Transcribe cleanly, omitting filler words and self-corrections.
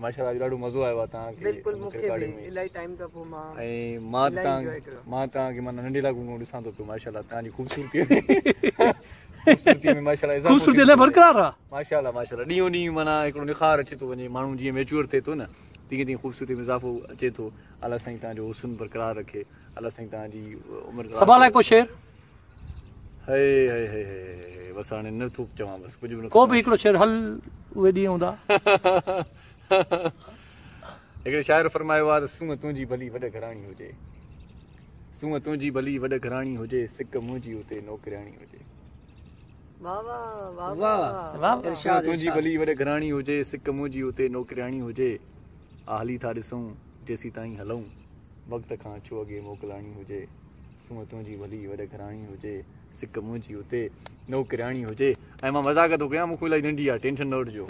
माशाल्लाह ॾाढो मज़ो आयो आहे तव्हांखे बिल्कुल मूंखे भी इलाही टाइम खां पोइ मां तव्हांखे माना नंढे लाॻू ॾिसां थो पियो माशाल्लाह तव्हांजी ख़ूबसूरती में माशाल्लाह ख़ूबसूरती अञा बरक़रार आहे माशाल्लाह माशाल्लाह ॾींहों ॾींहुं माना हिकिड़ो निखार अचे थो वञे माण्हू जीअं मैच्योर थिए थो न तीअं तीअं ख़ूबसूरती में इज़ाफ़ो अचे थो अलाह साईं तव्हांजो हुस्न बरक़रार रखे अलाह साईं तव्हांजी उमिरि सवाल आहे को शेर हे बसि हाणे नथो चवां बसि कुझु बि को बि हिकिड़ो शेर हल उहे ॾींहं हूंदा हिकिड़े शाइर फरमायो आहे त सूंहं तुंहिंजी भली वॾ घराणी हुजे सूंहं तुंहिंजी भली वॾ घराणी हुजे सिक मुंहिंजी उते नौकरियाणी हुजे तुंहिंजी भली वॾ घराणी हुजे सिक मुंहिंजी उते नौकरियाणी हुजे हली था ॾिसूं जेसीं ताईं हलूं वक़्त खां छो अॻे मोकिलाणी हुजे सूंहं तुंहिंजी भली वॾ घराणी हुजे सिक मुंहिंजी उते नौकरियाणी हुजे ऐं मां मज़ाक थो कयां मूंखे इलाही नंढी आहे टेंशन न वठिजो